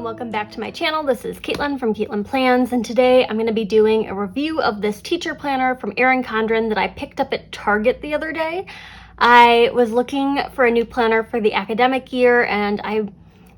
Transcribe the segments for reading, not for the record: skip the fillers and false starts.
and welcome back to my channel. This is Caitlin from Caitlin Plans, and today I'm going to be doing a review of this teacher planner from Erin Condren that I picked up at Target the other day. I was looking for a new planner for the academic year, and I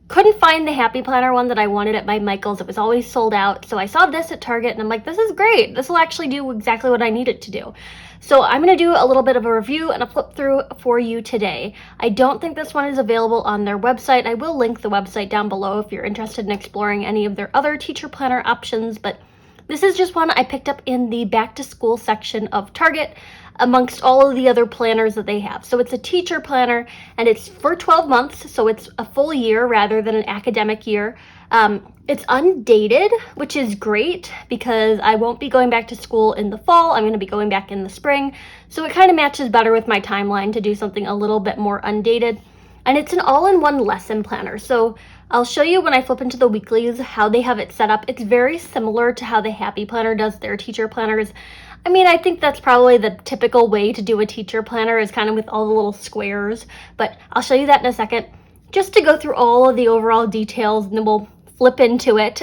couldn't find the Happy Planner one that I wanted at my Michael's. It was always sold out, so I saw this at Target, and I'm like, this is great. This will actually do exactly what I need it to do. So I'm going to do a little bit of a review and a flip through for you today. I don't think this one is available on their website. I will link the website down below if you're interested in exploring any of their other teacher planner options, but this is just one I picked up in the back to school section of Target amongst all of the other planners that they have. So it's a teacher planner and it's for 12 months, so it's a full year rather than an academic year. It's undated, which is great because I won't be going back to school in the fall. I'm going to be going back in the spring. So it kind of matches better with my timeline to do something a little bit more undated. And it's an all-in-one lesson planner. So I'll show you when I flip into the weeklies how they have it set up. It's very similar to how the Happy Planner does their teacher planners. I mean, I think that's probably the typical way to do a teacher planner is kind of with all the little squares, but I'll show you that in a second. Just to go through all of the overall details, and then we'll flip into it.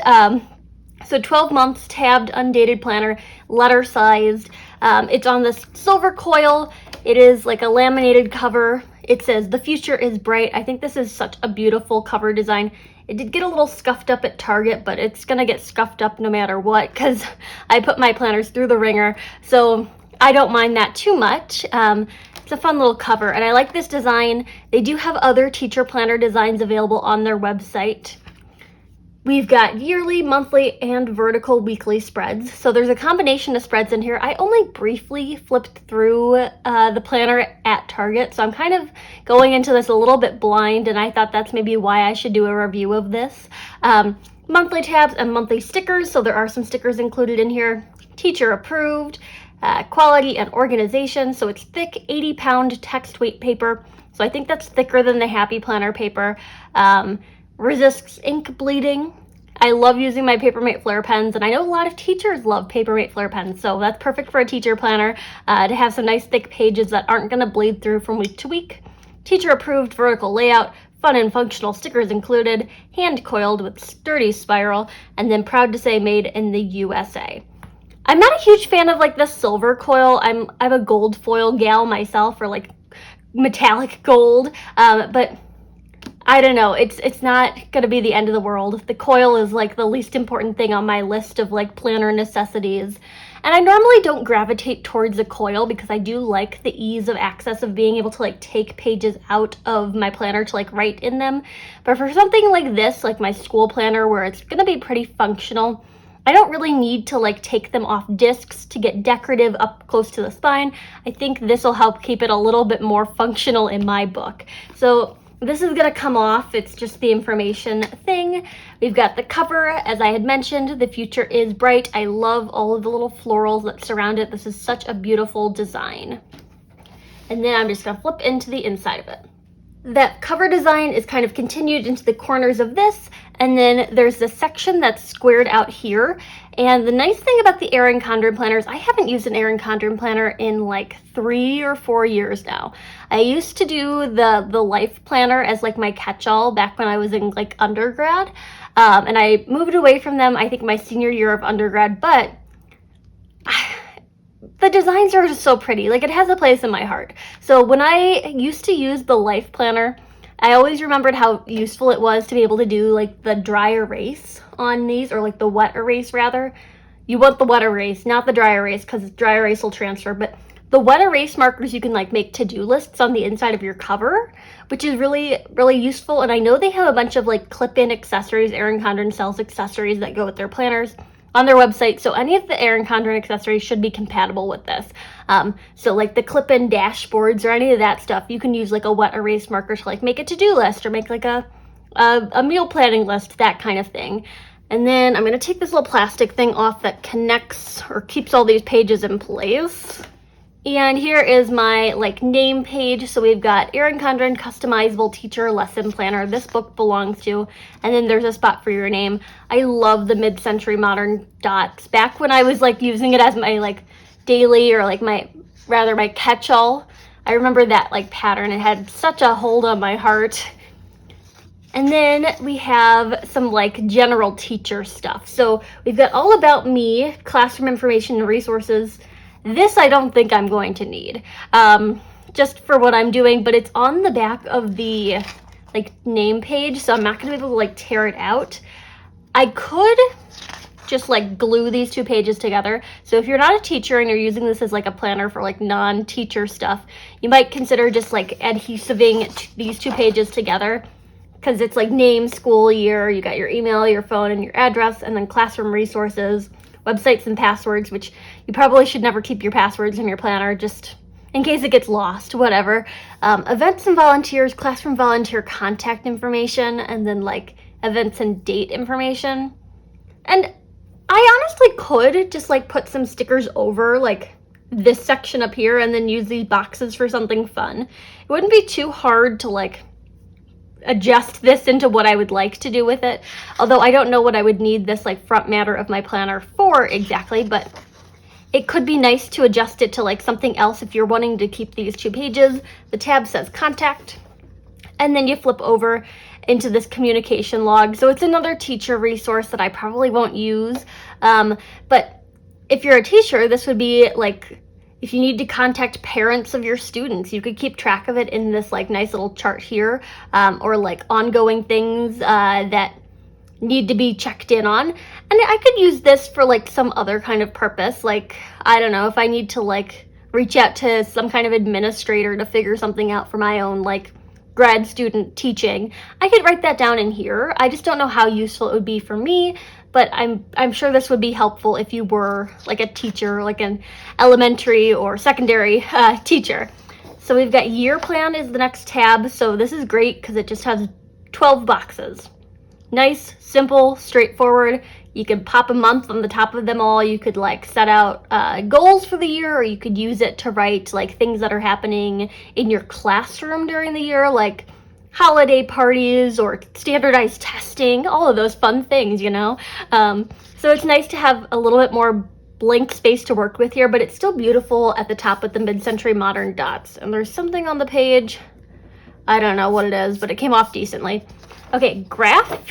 So 12 months tabbed undated planner, letter sized. It's on this silver coil. It is like a laminated cover. It says, "The future is bright." I think this is such a beautiful cover design. It did get a little scuffed up at Target, but it's gonna get scuffed up no matter what because I put my planners through the ringer, so I don't mind that too much. It's a fun little cover, and I like this design. They do have other teacher planner designs available on their website. We've got yearly, monthly, and vertical weekly spreads. So there's a combination of spreads in here. I only briefly flipped through the planner at Target, so I'm kind of going into this a little bit blind, and I thought that's maybe why I should do a review of this. Monthly tabs and monthly stickers, so there are some stickers included in here. Teacher approved, quality and organization, so it's thick 80-pound text weight paper. So I think that's thicker than the Happy Planner paper. Resists ink bleeding. I love using my Papermate Flare pens, and I know a lot of teachers love Papermate Flare pens, so that's perfect for a teacher planner to have some nice thick pages that aren't going to bleed through from week to week. Teacher approved vertical layout, fun and functional stickers included, hand coiled with sturdy spiral, and then proud to say made in the USA. I'm not a huge fan of like the silver coil. I'm a gold foil gal myself, or like metallic gold, but I don't know, it's not gonna be the end of the world. The coil is like the least important thing on my list of like planner necessities. And I normally don't gravitate towards a coil because I do like the ease of access of being able to like take pages out of my planner to like write in them. But for something like this, like my school planner where it's gonna be pretty functional, I don't really need to like take them off discs to get decorative up close to the spine. I think this will help keep it a little bit more functional in my book. So this is gonna come off, it's just the information thing. We've got the cover, as I had mentioned, the future is bright. I love all of the little florals that surround it. This is such a beautiful design. And then I'm just gonna flip into the inside of it. That cover design is kind of continued into the corners of this, and then there's this section that's squared out here. And the nice thing about the Erin Condren planners, I haven't used an Erin Condren planner in like 3 or 4 years now. I used to do the life planner as like my catch-all back when I was in like undergrad, and I moved away from them I think my senior year of undergrad, but the designs are just so pretty. Like, it has a place in my heart. So when I used to use the life planner, I always remembered how useful it was to be able to do like the dry erase on these, or like the wet erase rather. You want the wet erase, not the dry erase, because dry erase will transfer, but the wet erase markers you can like make to-do lists on the inside of your cover, which is really, really useful. And I know they have a bunch of like clip-in accessories. Erin Condren sells accessories that go with their planners on their website, so any of the Erin Condren accessories should be compatible with this. So like the clip-in dashboards or any of that stuff, you can use like a wet erase marker to like make a to-do list or make like a meal planning list, that kind of thing. And then I'm gonna take this little plastic thing off that connects or keeps all these pages in place. And here is my like name page. So we've got Erin Condren Customizable Teacher Lesson Planner. This book belongs to, and then there's a spot for your name. I love the mid-century modern dots. Back when I was like using it as my like daily or like my catch-all, I remember that like pattern. It had such a hold on my heart. And then we have some like general teacher stuff. So we've got all about me, classroom information and resources. This I don't think I'm going to need, just for what I'm doing, but it's on the back of the like name page, so I'm not gonna be able to like tear it out. I could just like glue these two pages together. So if you're not a teacher and you're using this as like a planner for like non-teacher stuff, you might consider just like adhesiving these two pages together, because it's like name, school, year, you got your email, your phone, and your address, and then classroom resources, websites, and passwords, which you probably should never keep your passwords in your planner, just in case it gets lost, whatever. Events and volunteers, classroom volunteer contact information, and then like events and date information. And I honestly could just like put some stickers over like this section up here and then use these boxes for something fun. It wouldn't be too hard to like adjust this into what I would like to do with it, although I don't know what I would need this like front matter of my planner for exactly, but it could be nice to adjust it to like something else if you're wanting to keep these two pages. The tab says contact, and then you flip over into this communication log. So it's another teacher resource that I probably won't use, but if you're a teacher, this would be like, if you need to contact parents of your students, you could keep track of it in this like nice little chart here, or like ongoing things that need to be checked in on. And I could use this for like some other kind of purpose. Like, I don't know, if I need to like reach out to some kind of administrator to figure something out for my own like grad student teaching, I could write that down in here. I just don't know how useful it would be for me, but I'm sure this would be helpful if you were like a teacher, like an elementary or secondary teacher. So we've got year plan is the next tab. So this is great because it just has 12 boxes. Nice, simple, straightforward. You could pop a month on the top of them all. You could like set out goals for the year, or you could use it to write like things that are happening in your classroom during the year, like holiday parties or standardized testing, all of those fun things, you know? So it's nice to have a little bit more blank space to work with here, but it's still beautiful at the top with the mid-century modern dots. And there's something on the page, I don't know what it is, but it came off decently. Okay, graph.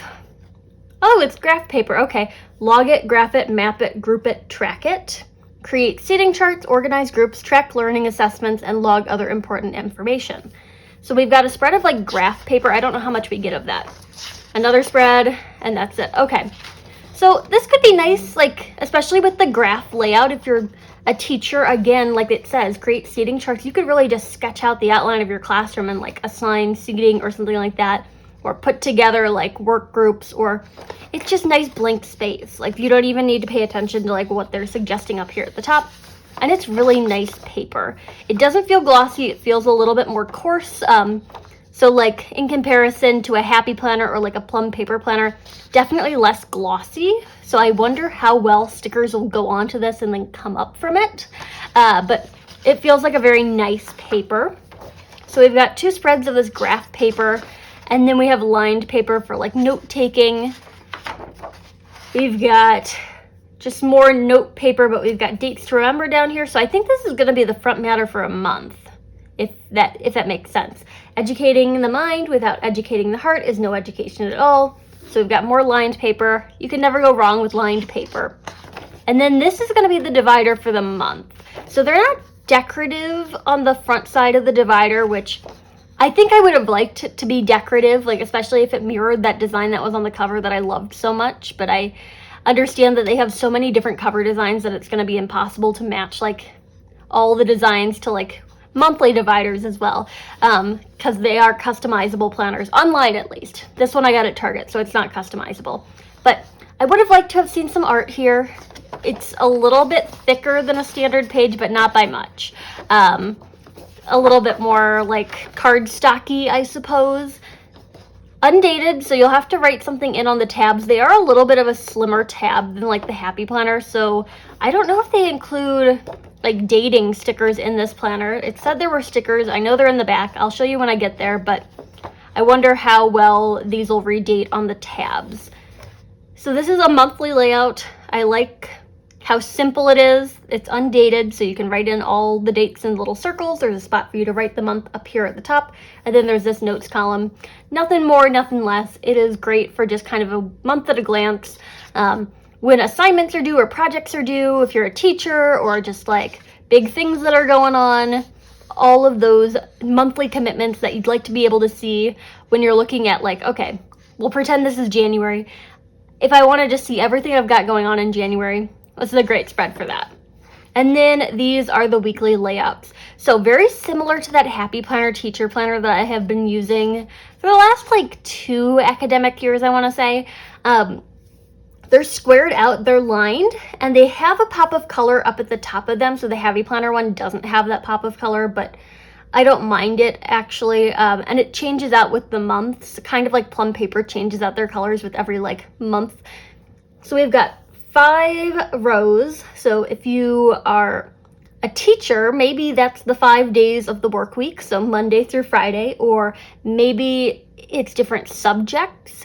Oh, it's graph paper. Okay, log it, graph it, map it, group it, track it. Create seating charts, organize groups, track learning assessments, and log other important information. So we've got a spread of like graph paper. I don't know how much we get of that. Another spread, and that's it. Okay, so this could be nice, like especially with the graph layout. If you're a teacher, again, like it says, create seating charts. You could really just sketch out the outline of your classroom and like assign seating or something like that, or put together like work groups, or it's just nice blank space. Like you don't even need to pay attention to like what they're suggesting up here at the top. And it's really nice paper. It doesn't feel glossy, it feels a little bit more coarse. So like in comparison to a happy planner or like a plum paper planner, definitely less glossy. So I wonder how well stickers will go onto this and then come up from it. But it feels like a very nice paper. So we've got two spreads of this graph paper, and then we have lined paper for like note taking. We've got just more note paper, but we've got dates to remember down here. So I think this is going to be the front matter for a month, if that makes sense. Educating the mind without educating the heart is no education at all. So we've got more lined paper. You can never go wrong with lined paper. And then this is going to be the divider for the month. So they're not decorative on the front side of the divider, which I think I would have liked it to be decorative, like especially if it mirrored that design that was on the cover that I loved so much. But I understand that they have so many different cover designs that it's going to be impossible to match like all the designs to like monthly dividers as well, because they are customizable planners, online at least. This one I got at Target, so it's not customizable. But I would have liked to have seen some art here. It's a little bit thicker than a standard page, but not by much. A little bit more like cardstocky, I suppose. Undated, so you'll have to write something in on the tabs. They are a little bit of a slimmer tab than like the Happy Planner, so I don't know if they include like dating stickers in this planner. It said there were stickers. I know they're in the back. I'll show you when I get there, but I wonder how well these will read date on the tabs. So this is a monthly layout. I like how simple it is. It's undated, so you can write in all the dates in little circles. There's a spot for you to write the month up here at the top, and then there's this notes column. Nothing more, nothing less. It is great for just kind of a month at a glance. When assignments are due or projects are due, if you're a teacher, or just like big things that are going on, all of those monthly commitments that you'd like to be able to see when you're looking at, like, okay, we'll pretend this is January. If I want to just see everything I've got going on in January, this is a great spread for that. And then these are the weekly layouts. So very similar to that Happy Planner teacher planner that I have been using for the last like 2 academic years, I want to say. They're squared out, they're lined, and they have a pop of color up at the top of them. So the Happy Planner one doesn't have that pop of color, but I don't mind it actually. And it changes out with the months, kind of like plum paper changes out their colors with every like month. So we've got 5 rows. So if you are a teacher, maybe that's the 5 days of the work week, so Monday through Friday, or maybe it's different subjects.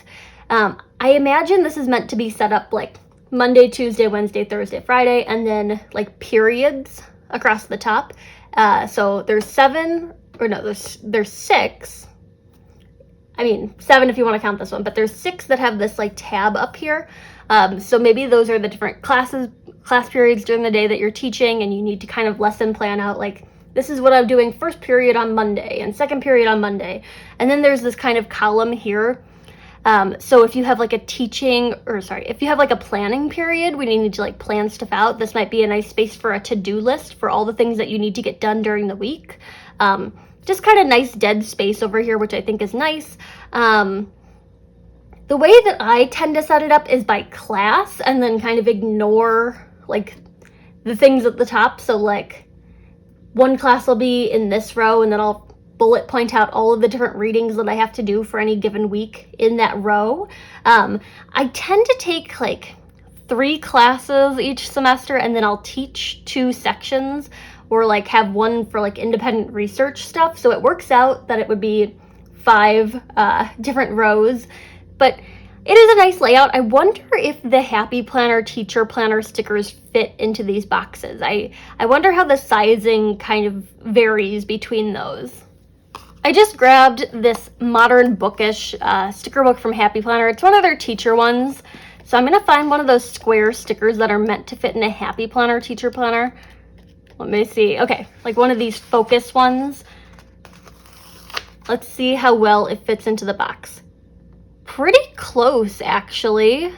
I imagine this is meant to be set up like Monday, Tuesday, Wednesday, Thursday, Friday, and then like periods across the top. So there's 7, or no, there's 6. I mean, 7 if you want to count this one, but there's 6 that have this like tab up here. So maybe those are the different class periods during the day that you're teaching, and you need to kind of lesson plan out, like, this is what I'm doing first period on Monday and second period on Monday. And then there's this kind of column here. So if you have like if you have like a planning period when you need to like plan stuff out, this might be a nice space for a to-do list for all the things that you need to get done during the week. Just kind of nice dead space over here, which I think is nice. The way that I tend to set it up is by class, and then kind of ignore like the things at the top. So like one class will be in this row, and then I'll bullet point out all of the different readings that I have to do for any given week in that row. I tend to take like 3 classes each semester, and then I'll teach 2 sections, or like have one for like independent research stuff. So it works out that it would be 5 different rows, but it is a nice layout. I wonder if the Happy Planner teacher planner stickers fit into these boxes. I wonder how the sizing kind of varies between those. I just grabbed this modern bookish sticker book from Happy Planner. It's one of their teacher ones. So I'm going to find one of those square stickers that are meant to fit in a Happy Planner teacher planner. Let me see. Okay, like one of these focus ones. Let's see how well it fits into the box. Pretty close, actually.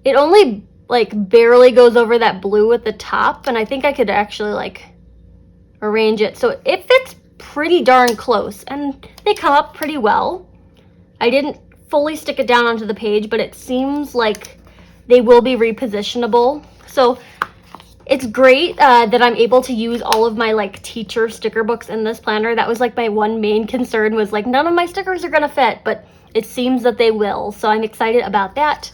It only like barely goes over that blue at the top, and I think I could actually like arrange it so it fits pretty darn close, and they come up pretty well. I didn't fully stick it down onto the page, but it seems like they will be repositionable. So it's great that I'm able to use all of my like teacher sticker books in this planner. That was like my one main concern, was like none of my stickers are gonna fit, but it seems that they will. So I'm excited about that.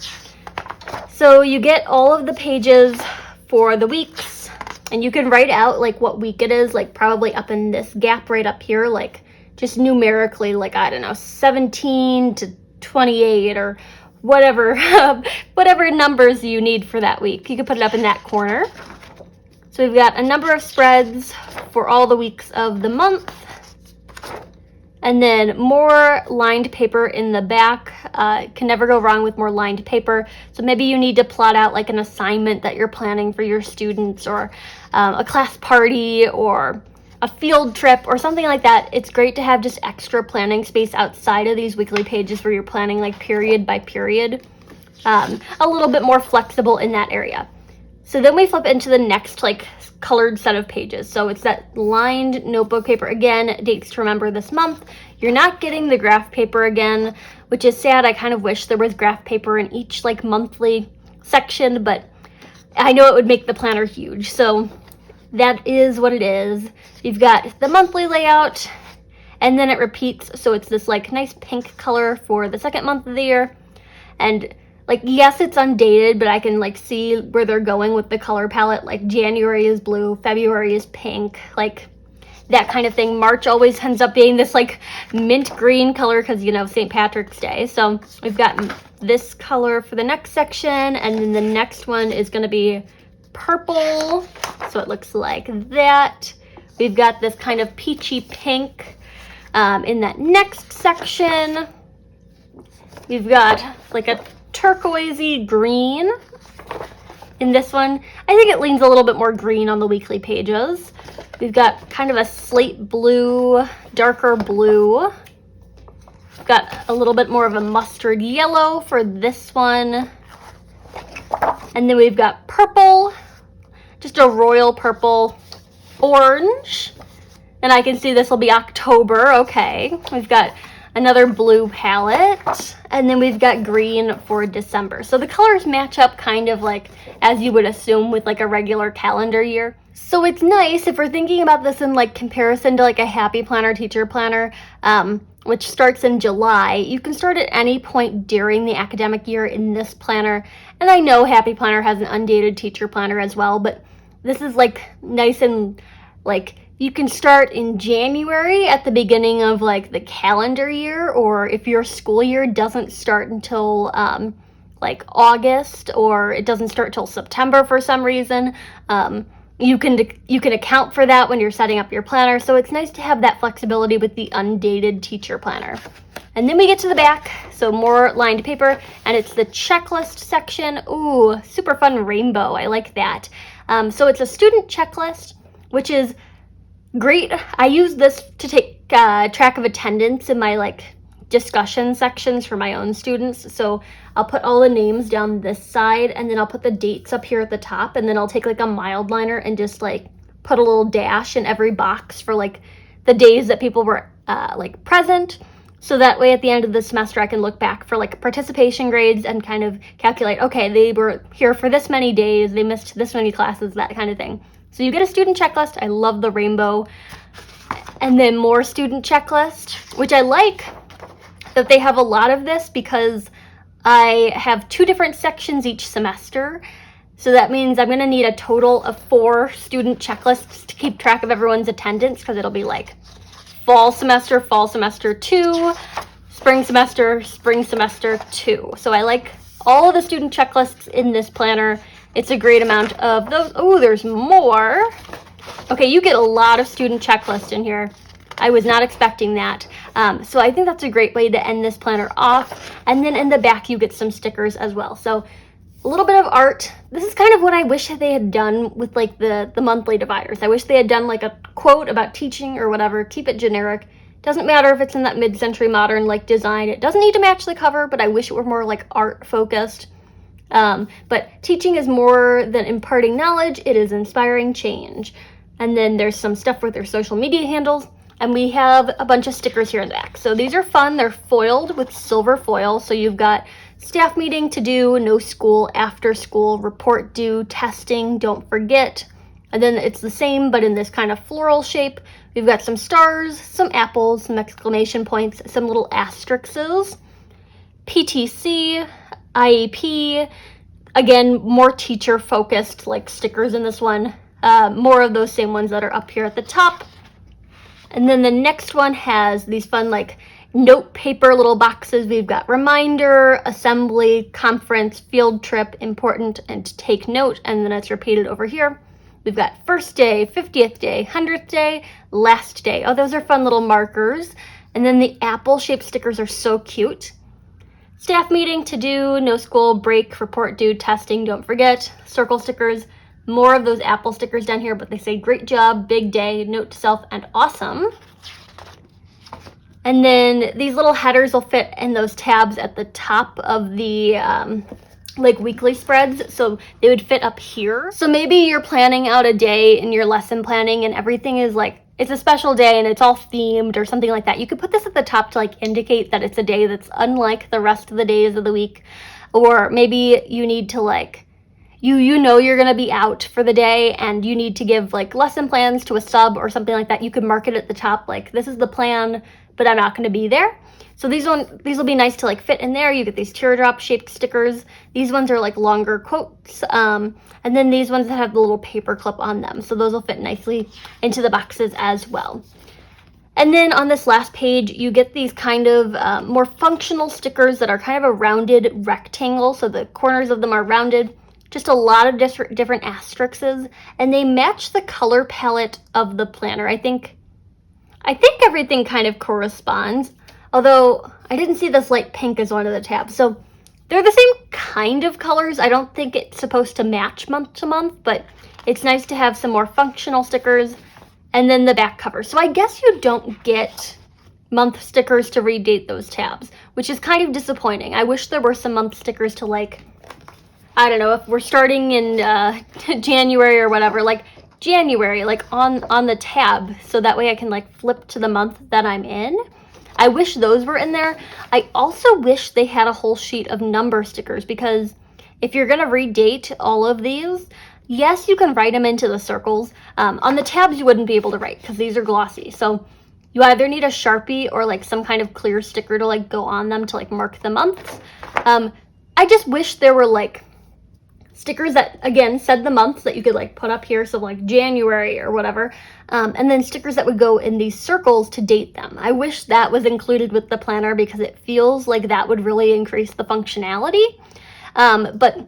So you get all of the pages for the weeks, and you can write out like what week it is, like probably up in this gap right up here, like just numerically, like, I don't know, 17 to 28 or whatever, whatever numbers you need for that week. You can put it up in that corner. So we've got a number of spreads for all the weeks of the month. And then more lined paper in the back. Can never go wrong with more lined paper. So maybe you need to plot out like an assignment that you're planning for your students, or a class party, or a field trip, or something like that. It's great to have just extra planning space outside of these weekly pages where you're planning like period by period. A little bit more flexible in that area. So then we flip into the next like colored set of pages. So it's that lined notebook paper. Again, dates to remember this month. You're not getting the graph paper again, which is sad. I kind of wish there was graph paper in each like monthly section, but I know it would make the planner huge. So that is what it is. You've got the monthly layout, and then it repeats. So it's this like nice pink color for the second month of the year. And like, yes, it's undated, but I can like see where they're going with the color palette. Like January is blue, February is pink, like that kind of thing. March always ends up being this like mint green color because, you know, St. Patrick's Day. So we've got this color for the next section, and then the next one is going to be purple, so it looks like that. We've got this kind of peachy pink in that next section. We've got like a turquoisey green in this one. I think it leans a little bit more green on the weekly pages. We've got kind of a slate blue, darker blue. We've got a little bit more of a mustard yellow for this one. And then we've got purple, just a royal purple, orange. And I can see this will be October, okay. We've got another blue palette, and then we've got green for December. So the colors match up kind of like as you would assume with like a regular calendar year. So it's nice if we're thinking about this in like comparison to like a Happy Planner teacher planner, which starts in July. You can start at any point during the academic year in this planner. And I know Happy Planner has an Undated teacher planner as well, but this is like nice and like you can start in January at the beginning of like the calendar year, or if your school year doesn't start until like August, or it doesn't start till September for some reason, you can account for that when you're setting up your planner. So it's nice to have that flexibility with the Undated teacher planner. And then we get to the back, so more lined paper, and it's the checklist section. Ooh, super fun rainbow, I like that. So it's a student checklist, which is great. I use this to take track of attendance in my like discussion sections for my own students. So I'll put all the names down this side, and then I'll put the dates up here at the top, and then I'll take like a mild liner and just like put a little dash in every box for like the days that people were like present. So that way at the end of the semester I can look back for like participation grades and kind of calculate, okay, they were here for this many days, they missed this many classes, that kind of thing. So you get a student checklist. I love the rainbow. And then more student checklist, which I like that they have a lot of this because I have 2 different sections each semester. So that means I'm gonna need a total of 4 student checklists to keep track of everyone's attendance, because it'll be like fall semester 2, spring semester 2. So I like all of the student checklists in this planner. It's a great amount of those. Oh, there's more. Okay, you get a lot of student checklists in here. I was not expecting that. So I think that's a great way to end this planner off. And then in the back, you get some stickers as well. So a little bit of art. This is kind of what I wish they had done with like the monthly dividers. I wish they had done like a quote about teaching or whatever. Keep it generic. Doesn't matter if it's in that mid-century modern like design. It doesn't need to match the cover, but I wish it were more like art focused. But teaching is more than imparting knowledge. It is inspiring change. And then there's some stuff with their social media handles. And we have a bunch of stickers here in the back. So these are fun. They're foiled with silver foil. So you've got staff meeting to do, no school, after school, report due, testing, don't forget. And then it's the same, but in this kind of floral shape. We've got some stars, some apples, some exclamation points, some little asterisks, PTC, IEP. Again, more teacher focused like stickers in this one. More of those same ones that are up here at the top. And then the next one has these fun like note paper little boxes. We've got reminder, assembly, conference, field trip, important, and take note. And then it's repeated over here. We've got first day, 50th day, 100th day, last day. Oh, those are fun little markers. And then the apple shaped stickers are so cute. Staff meeting to do, no school, break, report due, testing, don't forget. Circle stickers. More of those apple stickers down here, but they say great job, big day, note to self, and awesome. And then these little headers will fit in those tabs at the top of the like weekly spreads, so they would fit up here. So maybe you're planning out a day in your lesson planning and everything is like, it's a special day and it's all themed or something like that. You could put this at the top to like indicate that it's a day that's unlike the rest of the days of the week. Or maybe you need to like, you know you're going to be out for the day and you need to give like lesson plans to a sub or something like that. You could mark it at the top like, this is the plan, but I'm not going to be there. So these will be nice to like fit in there. You get these teardrop shaped stickers. These ones are like longer quotes. And then these ones that have the little paper clip on them. So those will fit nicely into the boxes as well. And then on this last page, you get these kind of more functional stickers that are kind of a rounded rectangle. So the corners of them are rounded just a lot of different asterisks, and they match the color palette of the planner. I think everything kind of corresponds, although I didn't see this light pink as one of the tabs. So they're the same kind of colors. I don't think it's supposed to match month to month, but it's nice to have some more functional stickers. And then the back cover. So I guess you don't get month stickers to redate those tabs, which is kind of disappointing. I wish there were some month stickers to, like, I don't know, if we're starting in January or whatever, like January, like on the tab, so that way I can like flip to the month that I'm in. I wish those were in there. I also wish they had a whole sheet of number stickers, because if you're gonna redate all of these, yes, you can write them into the circles. On the tabs, you wouldn't be able to write because these are glossy. So you either need a Sharpie or like some kind of clear sticker to like go on them to like mark the months. I just wish there were like stickers that, again, said the months that you could like put up here, so like January or whatever, and then stickers that would go in these circles to date them. I wish that was included with the planner, because it feels like that would really increase the functionality. But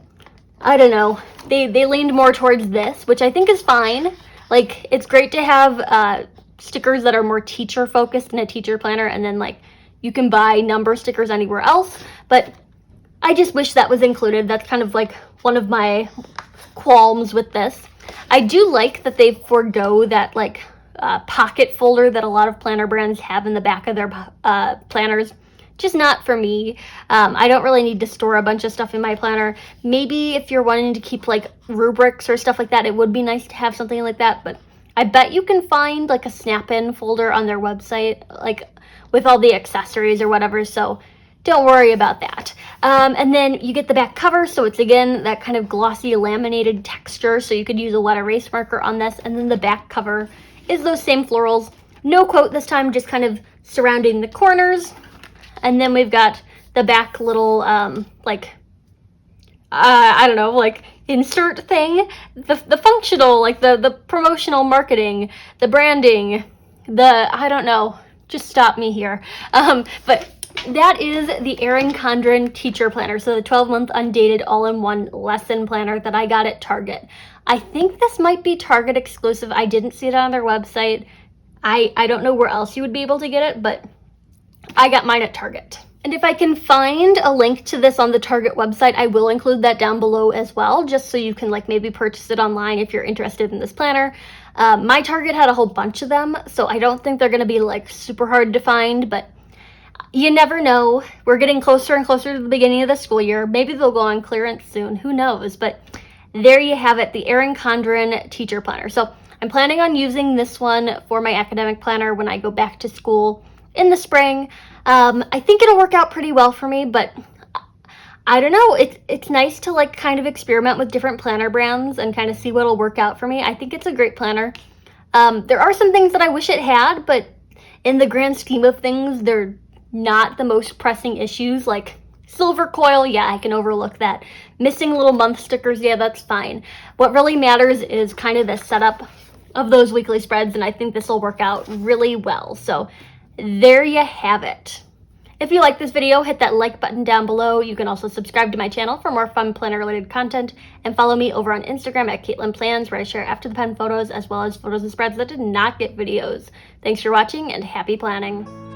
I don't know, they leaned more towards this, which I think is fine. Like, it's great to have stickers that are more teacher focused in a teacher planner, and then like you can buy number stickers anywhere else, but I just wish that was included. That's kind of like one of my qualms with this. I do like that they forego that like pocket folder that a lot of planner brands have in the back of their planners. Just not for me. I don't really need to store a bunch of stuff in my planner. Maybe if you're wanting to keep like rubrics or stuff like that, it would be nice to have something like that, but I bet you can find like a snap-in folder on their website, like with all the accessories or whatever, so don't worry about that. And then you get the back cover, so it's again that kind of glossy laminated texture, so you could use a wet erase marker on this. And then the back cover is those same florals. No quote this time, just kind of surrounding the corners. And then we've got the back little like I don't know, like insert thing, the functional, like the promotional marketing, the branding, I don't know, just stop me here. But that is the Erin Condren teacher planner. So the 12-month undated all-in-one lesson planner that I got at Target. I think this might be Target exclusive. I didn't see it on their website. I don't know where else you would be able to get it, but I got mine at Target. And if I can find a link to this on the Target website, I will include that down below as well, just so you can like maybe purchase it online if you're interested in this planner. My Target had a whole bunch of them, so I don't think they're going to be like super hard to find, but you never know. We're getting closer and closer to the beginning of the school year. Maybe they'll go on clearance soon. Who knows? But there you have it, the Erin Condren teacher planner. So I'm planning on using this one for my academic planner when I go back to school in the spring. I think it'll work out pretty well for me, but I don't know. It's nice to like kind of experiment with different planner brands and kind of see what'll work out for me. I think it's a great planner. There are some things that I wish it had, but in the grand scheme of things, they're not the most pressing issues. Like silver coil, yeah, I can overlook that. Missing little month stickers, yeah, that's fine. What really matters is kind of the setup of those weekly spreads, and I think this will work out really well. So there you have it. If you like this video, hit that like button down below. You can also subscribe to my channel for more fun planner related content, and follow me over on Instagram at Caitlin Plans, where I share after the pen photos as well as photos and spreads that did not get videos. Thanks for watching, and happy planning.